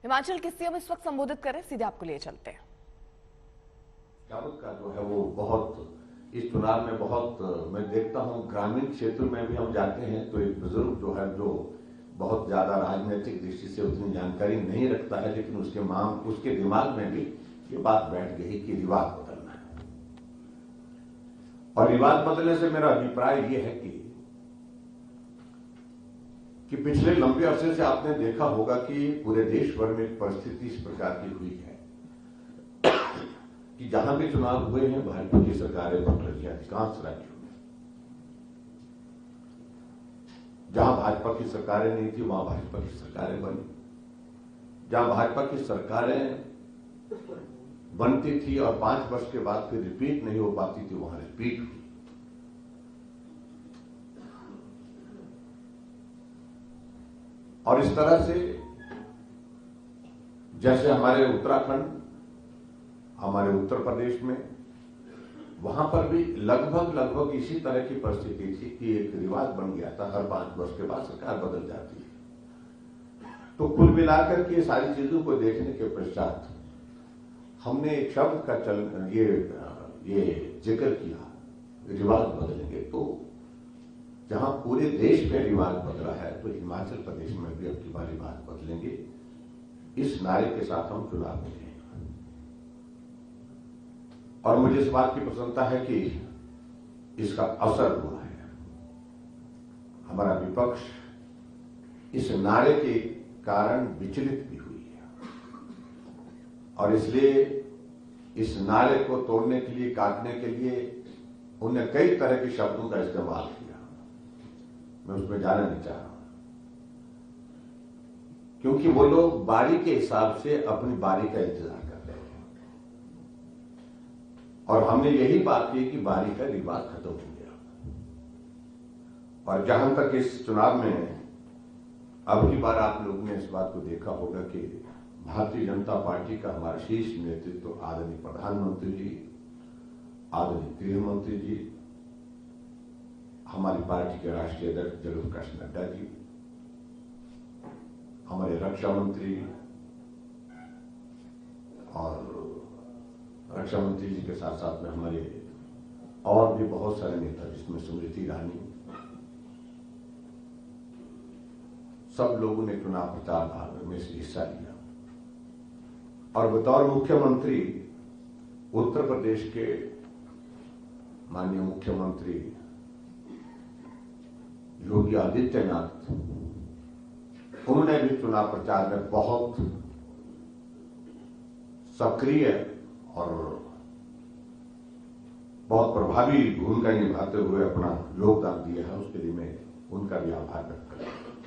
हिमाचल के सीएम इस वक्त संबोधित करें, सीधे आपको लिए चलते हैं। रावत का जो है वो बहुत इस चुनाव में बहुत मैं देखता हूं, ग्रामीण क्षेत्र में भी हम जाते हैं तो एक बुजुर्ग जो है जो बहुत ज्यादा राजनीतिक दृष्टि से उतनी जानकारी नहीं रखता है, लेकिन उसके दिमाग में भी ये बात बैठ गई कि रिवाज बदलना है। और रिवाज बदलने से मेरा अभिप्राय ये है कि पिछले लंबे अरसे से आपने देखा होगा कि पूरे देश भर में एक परिस्थिति इस प्रकार की हुई है कि जहां भी चुनाव हुए हैं भाजपा की सरकारें बन रही है। अधिकांश राज्यों में जहां भाजपा की सरकारें नहीं थी वहां भाजपा की सरकारें बनी, जहां भाजपा की सरकारें बनती थी और 5 वर्ष के बाद फिर रिपीट नहीं हो पाती थी, वहां रिपीट हुई। और इस तरह से जैसे हमारे उत्तराखंड, हमारे उत्तर प्रदेश में, वहां पर भी लगभग इसी तरह की परिस्थिति थी कि एक रिवाज बन गया था, हर 5 वर्ष के बाद सरकार बदल जाती है। तो कुल मिलाकर के सारी चीजों को देखने के पश्चात हमने एक शब्द का ये जिक्र किया, रिवाज बदलेंगे। तो जहां पूरे देश में रिवाज बदला है तो हिमाचल प्रदेश में भी अब की बार रिवाज बदलेंगे, इस नारे के साथ हम चुनाव में हैं। और मुझे इस बात की प्रसन्नता है कि इसका असर हुआ है। हमारा विपक्ष इस नारे के कारण विचलित भी हुई है और इसलिए इस नारे को तोड़ने के लिए, काटने के लिए उन्होंने कई तरह के शब्दों का इस्तेमाल किया। मैं उसमें जाना नहीं चाह रहा हूं, क्योंकि वो लोग बारी के हिसाब से अपनी बारी का इंतजार कर रहे हैं और हमने यही बात की कि बारी का रिवाज खत्म हो गया। और जहां तक इस चुनाव में अब की बार आप लोगों ने इस बात को देखा होगा कि भारतीय जनता पार्टी का हमारा शीर्ष नेतृत्व आदरणीय प्रधानमंत्री जी, आदरणीय गृह मंत्री जी, हमारी पार्टी के राष्ट्रीय अध्यक्ष जगत प्रकाश नड्डा जी, हमारे रक्षा मंत्री और रक्षा मंत्री जी के साथ साथ में हमारे और भी बहुत सारे नेता, जिसमें स्मृति ईरानी, सब लोगों ने चुनाव प्रचार में से हिस्सा लिया। और बतौर मुख्यमंत्री उत्तर प्रदेश के माननीय मुख्यमंत्री योगी आदित्यनाथ, उन्होंने भी चुनाव प्रचार में बहुत सक्रिय और बहुत प्रभावी भूमिका निभाते हुए अपना योगदान दिया है। उसके लिए मैं उनका भी आभार व्यक्त करता हूं।